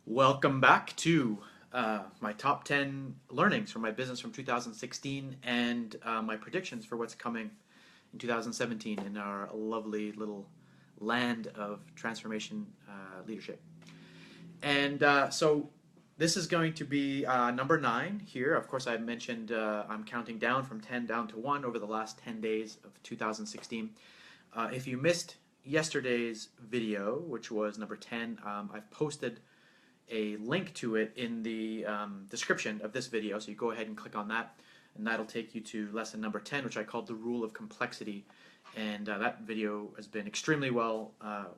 Welcome back to my top 10 learnings from my business from 2016 and my predictions for what's coming in 2017 in our lovely little land of transformation leadership. And so this is going to be number 9 here. Of course, I mentioned I'm counting down from 10 down to 1 over the last 10 days of 2016. If you missed yesterday's video, which was number 10, I've posted a link to it in the description of this video, so you go ahead and click on that, and that'll take you to lesson number 10, which I called the rule of complexity. And that video has been extremely well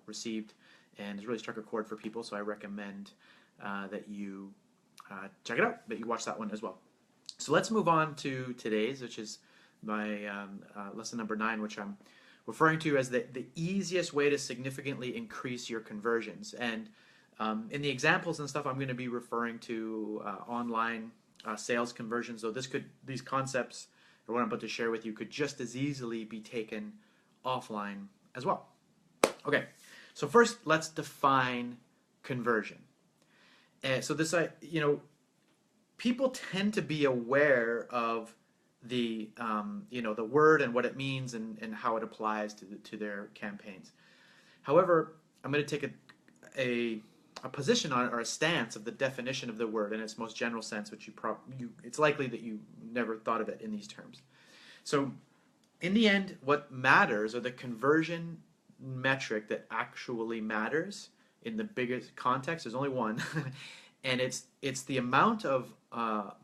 received and has really struck a chord for people, so I recommend that you check it out, that you watch that one as well. So let's move on to today's, which is my lesson number 9, which I'm referring to as the easiest way to significantly increase your conversions. And in the examples and stuff, I'm going to be referring to online sales conversions. So these concepts, or what I'm about to share with you, could just as easily be taken offline as well. Okay, so first let's define conversion. So this, people tend to be aware of the the word and what it means and how it applies to their campaigns. However, I'm going to take a position on it, or a stance of the definition of the word in its most general sense, which it's likely that you never thought of it in these terms. So in the end, what matters, or the conversion metric that actually matters in the biggest context, there's only one, and it's the amount of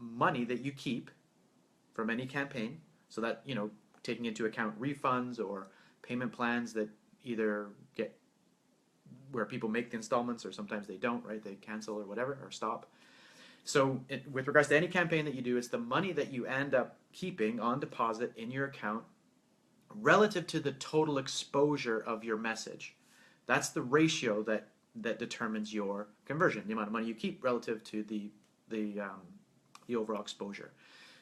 money that you keep from any campaign. So that, taking into account refunds or payment plans that either get where people make the installments, or sometimes they don't, right? They cancel or whatever, or stop. So with regards to any campaign that you do, it's the money that you end up keeping on deposit in your account relative to the total exposure of your message. That's the ratio that determines your conversion, the amount of money you keep relative to the overall exposure.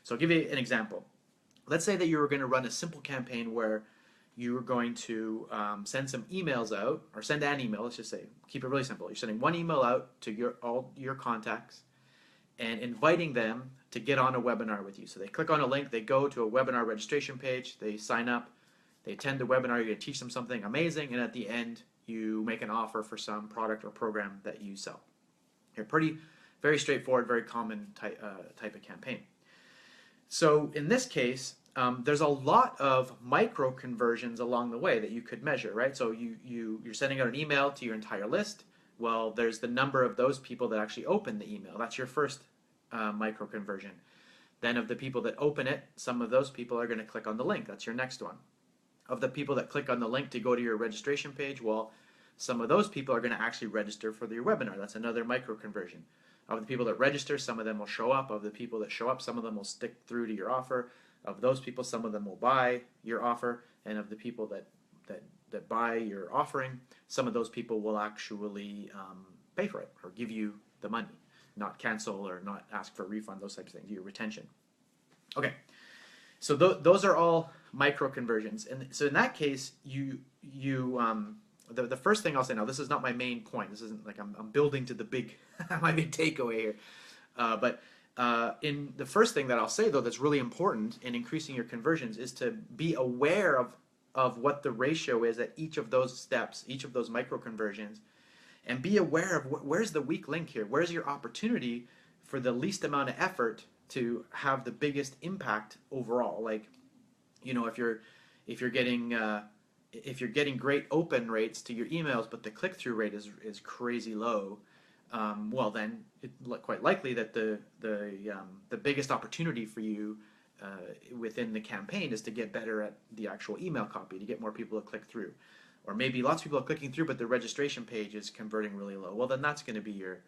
So I'll give you an example. Let's say that you were going to run a simple campaign where you were going to send some emails out, or send an email, let's just say, keep it really simple. You're sending one email out to all your contacts and inviting them to get on a webinar with you. So they click on a link, they go to a webinar registration page, they sign up, they attend the webinar, you're going to teach them something amazing, and at the end, you make an offer for some product or program that you sell. Very straightforward, very common type of campaign. So in this case, there's a lot of micro conversions along the way that you could measure, right? So you're sending out an email to your entire list. Well, there's the number of those people that actually open the email. That's your first micro conversion. Then of the people that open it, some of those people are going to click on the link. That's your next one. Of the people that click on the link to go to your registration page, well, some of those people are going to actually register for your webinar. That's another micro conversion. Of the people that register, some of them will show up. Of the people that show up, some of them will stick through to your offer. Of those people, some of them will buy your offer. And of the people that buy your offering, some of those people will actually pay for it, or give you the money, not cancel or not ask for a refund, those types of things, your retention. Okay, so those are all micro conversions. And so in that case, the first thing I'll say, now this is not my main point, this isn't like I'm building to the big my big takeaway here, but in the first thing that I'll say, though, that's really important in increasing your conversions is to be aware of what the ratio is at each of those steps, each of those micro conversions, and be aware of where's the weak link here, where's your opportunity for the least amount of effort to have the biggest impact overall. Like, if you're getting great open rates to your emails, but the click-through rate is crazy low, well, then it's quite likely that the biggest opportunity for you within the campaign is to get better at the actual email copy, to get more people to click through. Or maybe lots of people are clicking through, but the registration page is converting really low. Well, then that's going to be your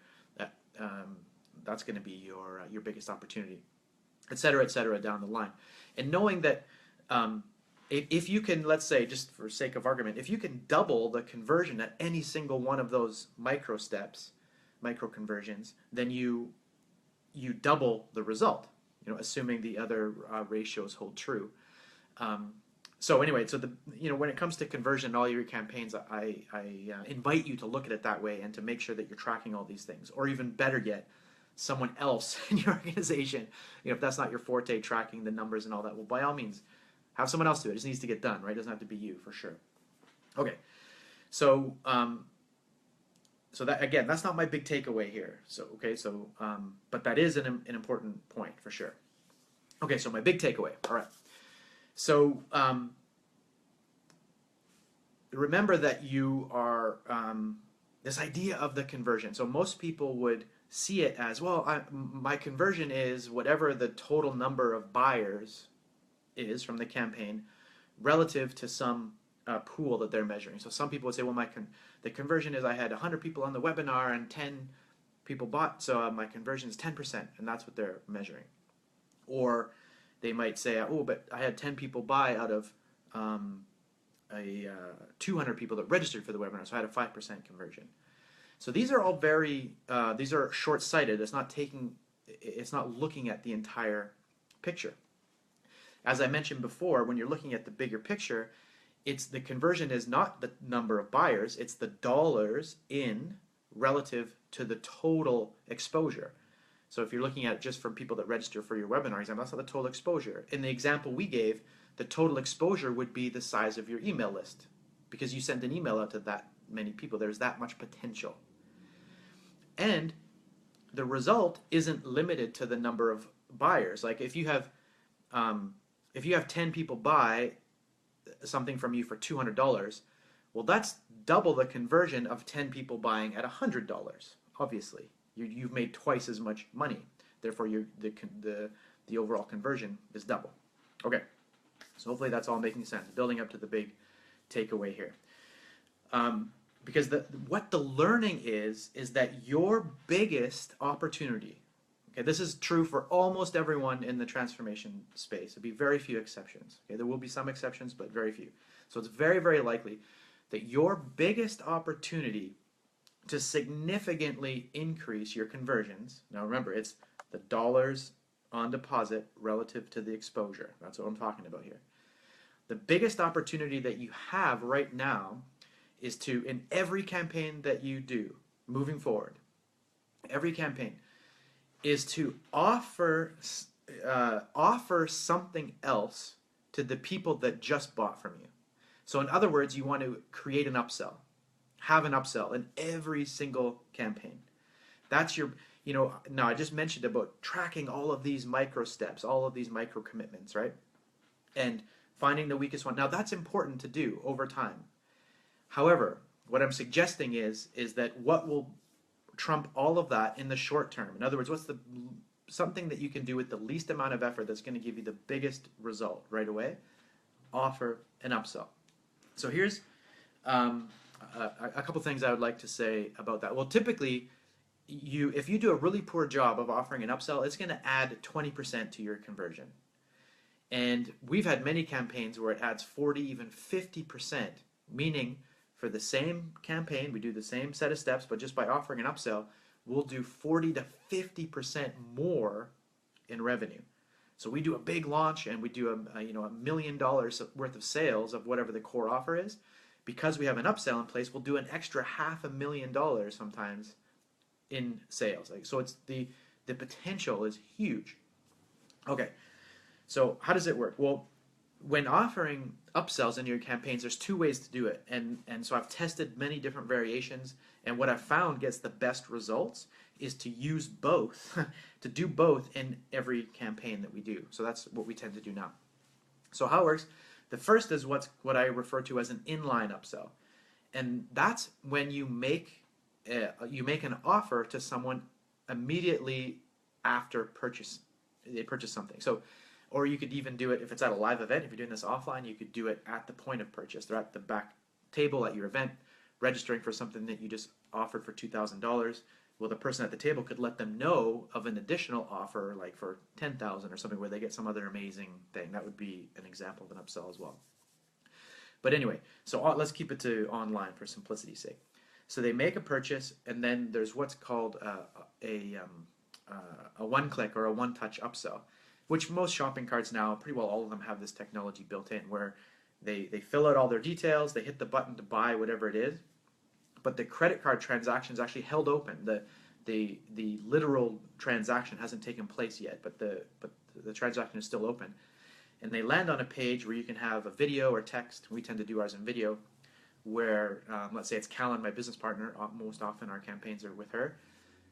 biggest opportunity, et cetera, down the line. And knowing that if you can, let's say, just for sake of argument, if you can double the conversion at any single one of those micro steps, micro conversions, then you double the result, assuming the other ratios hold true. So anyway, so when it comes to conversion in all your campaigns, I invite you to look at it that way and to make sure that you're tracking all these things, or even better yet, someone else in your organization. If that's not your forte, tracking the numbers and all that, well, by all means, have someone else do it. It just needs to get done, right? It doesn't have to be you, for sure. Okay, so so that, again, that's not my big takeaway here. So but that is an important point for sure. Okay, so my big takeaway. All right. So remember that you are this idea of the conversion. So most people would see it as, well, my conversion is whatever the total number of buyers is from the campaign relative to some pool that they're measuring. So some people would say, well, the conversion is I had 100 people on the webinar and 10 people bought, so my conversion is 10%, and that's what they're measuring. Or they might say, oh, but I had 10 people buy out of 200 people that registered for the webinar, so I had a 5% conversion. So these are all these are short-sighted. It's not looking at the entire picture. As I mentioned before, when you're looking at the bigger picture, the conversion is not the number of buyers, it's the dollars in relative to the total exposure. So if you're looking at it just from people that register for your webinar example, that's not the total exposure. In the example we gave, the total exposure would be the size of your email list, because you send an email out to that many people. There's that much potential. And the result isn't limited to the number of buyers. Like if you have 10 people buy something from you for $200, well, that's double the conversion of 10 people buying at $100. Obviously, you've made twice as much money. Therefore, the overall conversion is double. Okay, so hopefully that's all making sense. Building up to the big takeaway here. Because what the learning is that your biggest opportunity, okay, this is true for almost everyone in the transformation space. There'll be very few exceptions. Okay, there will be some exceptions, but very few. So it's very, very likely that your biggest opportunity to significantly increase your conversions, now remember, it's the dollars on deposit relative to the exposure. That's what I'm talking about here. The biggest opportunity that you have right now is to, in every campaign that you do, moving forward, every campaign, is to offer something else to the people that just bought from you. So in other words, you want to create an upsell, have an upsell in every single campaign. That's your, now I just mentioned about tracking all of these micro steps, all of these micro commitments, right? And finding the weakest one. Now that's important to do over time. However, what I'm suggesting is that what will trump all of that in the short term? In other words, what's something that you can do with the least amount of effort that's going to give you the biggest result right away? Offer an upsell. So here's a couple things I would like to say about that. Well, typically, if you do a really poor job of offering an upsell, it's going to add 20% to your conversion. And we've had many campaigns where it adds 40, even 50%, meaning for the same campaign, we do the same set of steps, but just by offering an upsell, we'll do 40 to 50% more in revenue. So we do a big launch and we do $1 million worth of sales of whatever the core offer is. Because we have an upsell in place, we'll do an extra $500,000 sometimes in sales. So it's the potential is huge. Okay, so how does it work? Well, when offering upsells in your campaigns, there's two ways to do it. And so I've tested many different variations, and what I've found gets the best results is to use both, to do both in every campaign that we do. So that's what we tend to do now. So how it works, the first is what I refer to as an inline upsell. And that's when you make an offer to someone immediately after they purchase something. So, or you could even do it if it's at a live event. If you're doing this offline, you could do it at the point of purchase. They're at the back table at your event, registering for something that you just offered for $2,000. Well, the person at the table could let them know of an additional offer, like for $10,000 or something, where they get some other amazing thing. That would be an example of an upsell as well. But anyway, so let's keep it to online for simplicity's sake. So they make a purchase, and then there's what's called a one-click or a one-touch upsell, which most shopping carts now, pretty well all of them have this technology built in, where They fill out all their details, they hit the button to buy whatever it is, but the credit card transaction is actually held open. The literal transaction hasn't taken place yet, but the transaction is still open. And they land on a page where you can have a video or text. We tend to do ours in video, where let's say it's Callan, my business partner. Most often our campaigns are with her.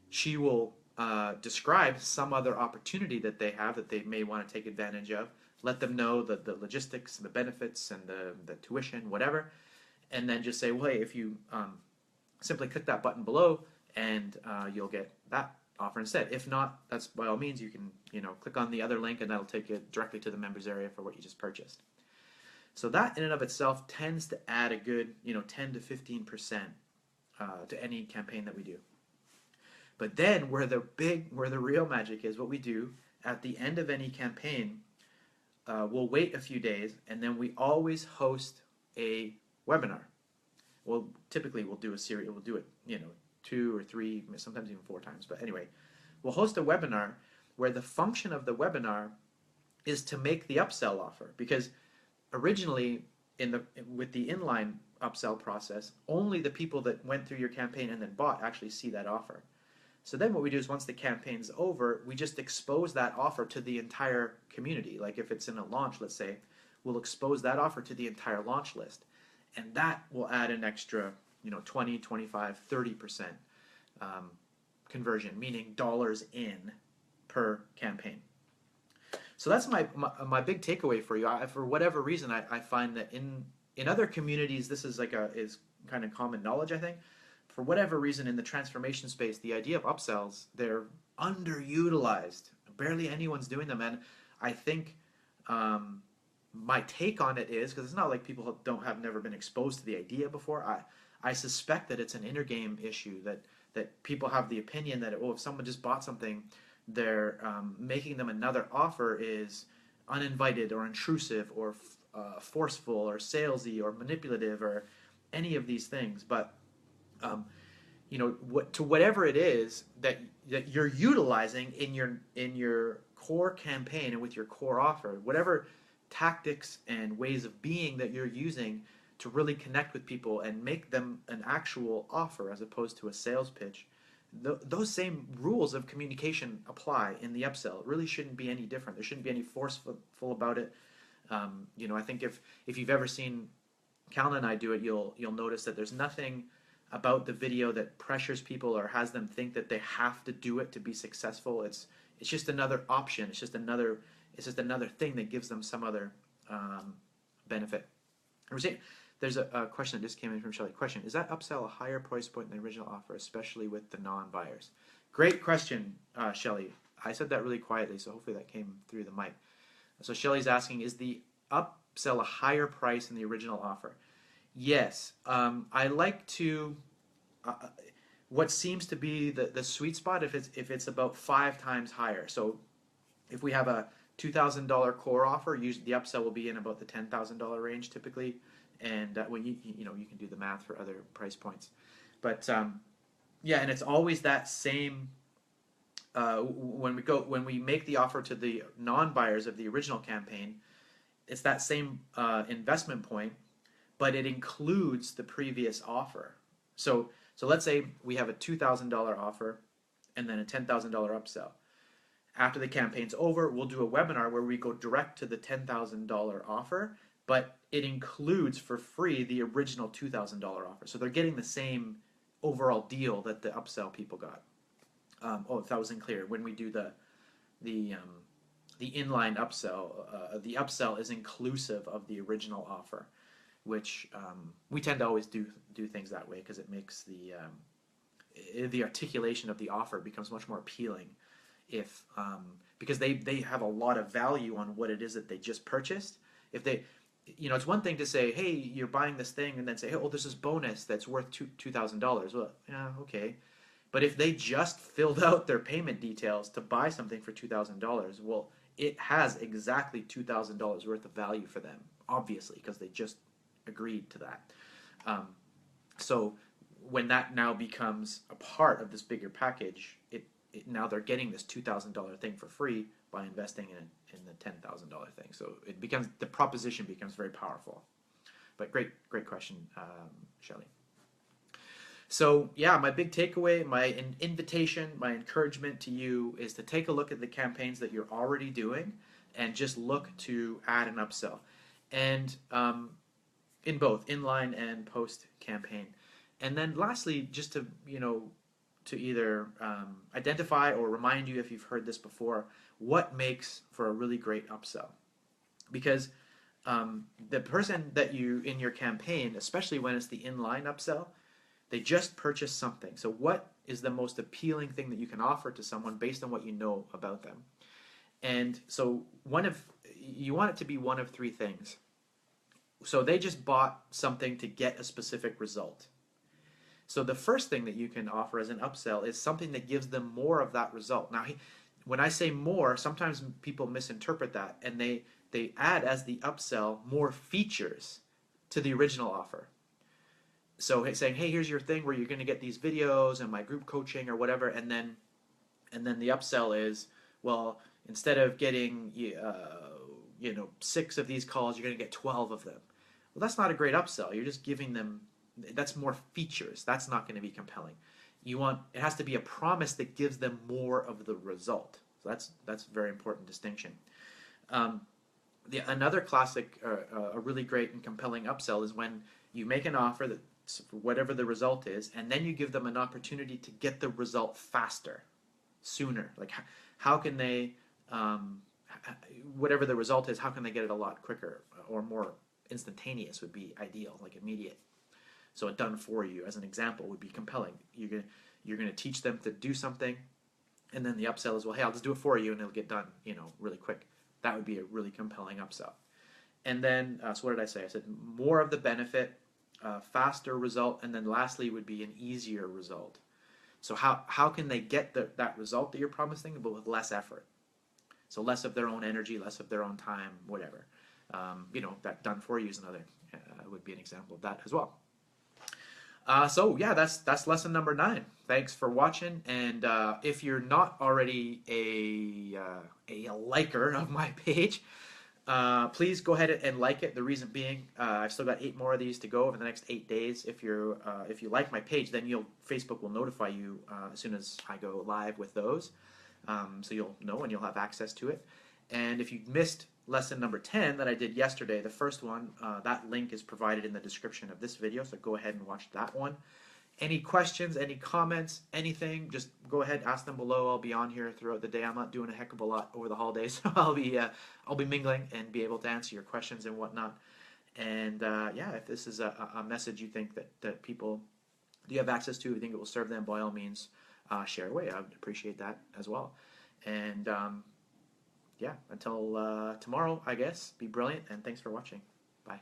She will describe some other opportunity that they have that they may want to take advantage of. Let them know the logistics and the benefits and the tuition, whatever, and then just say, well, hey, if you simply click that button below, and you'll get that offer instead. If not, that's by all means, you can click on the other link, and that'll take you directly to the members area for what you just purchased. So that in and of itself tends to add a good 10 to 15% to any campaign that we do. But then where the real magic is, what we do at the end of any campaign, we'll wait a few days, and then we always host a webinar. Well, typically we'll do a series. We'll do it 2 or 3, sometimes even 4 times. But anyway, we'll host a webinar where the function of the webinar is to make the upsell offer. Because originally, with the inline upsell process, only the people that went through your campaign and then bought actually see that offer. So then what we do is once the campaign's over, we just expose that offer to the entire community. Like if it's in a launch, let's say, we'll expose that offer to the entire launch list. And that will add an extra 20, 25, 30% conversion, meaning dollars in per campaign. So that's my big takeaway for you. For whatever reason, I find that in other communities, this is is kind of common knowledge, I think. For whatever reason, in the transformation space, the idea of upsells, they're underutilized. Barely anyone's doing them. And I think my take on it is, because it's not like people have never been exposed to the idea before. I suspect that it's an inner game issue, that people have the opinion that, if someone just bought something, they're making them another offer is uninvited or intrusive or forceful or salesy or manipulative or any of these things. But to whatever it is that you're utilizing in your core campaign and with your core offer, whatever tactics and ways of being that you're using to really connect with people and make them an actual offer as opposed to a sales pitch, those same rules of communication apply in the upsell. It really shouldn't be any different. There shouldn't be any forceful about it. I think if you've ever seen Callan and I do it, you'll notice that there's nothing about the video that pressures people or has them think that they have to do it to be successful. It's just another option. It's just another thing that gives them some other benefit. There's a question that just came in from Shelley. Question: is that upsell a higher price point than the original offer, especially with the non-buyers? Great question, Shelley. I said that really quietly, so hopefully that came through the mic. So Shelley's asking, is the upsell a higher price than the original offer? Yes. I like to... what seems to be the sweet spot if it's about 5 times higher. So if we have a $2,000 core offer, usually the upsell will be in about the $10,000 range typically. And when you can do the math for other price points, but and it's always that same. When we make the offer to the non-buyers of the original campaign, it's that same investment point, but it includes the previous offer. So let's say we have a $2,000 offer and then a $10,000 upsell. After the campaign's over, we'll do a webinar where we go direct to the $10,000 offer, but it includes for free the original $2,000 offer. So they're getting the same overall deal that the upsell people got. If that wasn't clear, when we do the inline upsell, the upsell is inclusive of the original offer, which we tend to always do things that way because it makes the articulation of the offer becomes much more appealing because they have a lot of value on what it is that they just purchased. If they it's one thing to say, hey, you're buying this thing, and then say, hey, there's this bonus that's worth $2,000. Well, yeah, okay. But if they just filled out their payment details to buy something for $2,000, well, it has exactly $2,000 worth of value for them, obviously, because they just agreed to that. So when that now becomes a part of this bigger package, now they're getting this $2,000 thing for free by investing in the $10,000 thing. So the proposition becomes very powerful. But great question, Shelley. So yeah, my big takeaway, my invitation, my encouragement to you is to take a look at the campaigns that you're already doing and just look to add an upsell. And in both inline and post campaign. And then lastly, just to, to either identify or remind you if you've heard this before, what makes for a really great upsell. Because the person that you, in your campaign, especially when it's the inline upsell, they just purchased something. So what is the most appealing thing that you can offer to someone based on what you know about them? And so you want it to be one of three things. So they just bought something to get a specific result. So the first thing that you can offer as an upsell is something that gives them more of that result. Now, when I say more, sometimes people misinterpret that, and they add as the upsell more features to the original offer. So saying, hey, here's your thing where you're going to get these videos and my group coaching or whatever, and then the upsell is, well, instead of getting 6 of these calls, you're going to get 12 of them. Well, that's not a great upsell. You're just giving them, that's more features. That's not going to be compelling. It has to be a promise that gives them more of the result. So that's a very important distinction. Another classic, a really great and compelling upsell is when you make an offer that whatever the result is, and then you give them an opportunity to get the result faster, sooner. Like how can they, whatever the result is, how can they get it a lot quicker or more instantaneous would be ideal, like immediate. So a done for you, as an example, would be compelling. You're gonna teach them to do something, and then the upsell is, well, hey, I'll just do it for you, and it'll get done, really quick. That would be a really compelling upsell. And then, so what did I say? I said more of the benefit, faster result, and then lastly would be an easier result. So how can they get that result that you're promising, but with less effort? So less of their own energy, less of their own time, whatever. That done for you is another, would be an example of that as well. So yeah, that's lesson number 9. Thanks for watching, and if you're not already a liker of my page, please go ahead and like it. The reason being, I've still got 8 more of these to go over the next 8 days. If you like my page, then Facebook will notify you as soon as I go live with those, so you'll know and you'll have access to it. And if you missed lesson number 10 that I did yesterday, the first one, that link is provided in the description of this video, so go ahead and watch that one. Any questions, any comments, anything, just go ahead, ask them below. I'll be on here throughout the day. I'm not doing a heck of a lot over the holidays, so I'll be mingling and be able to answer your questions and whatnot. And yeah, if this is a message you think that people do you have access to, you think it will serve them, by all means, share away. I would appreciate that as well. And yeah, until tomorrow, I guess, be brilliant, and thanks for watching. Bye.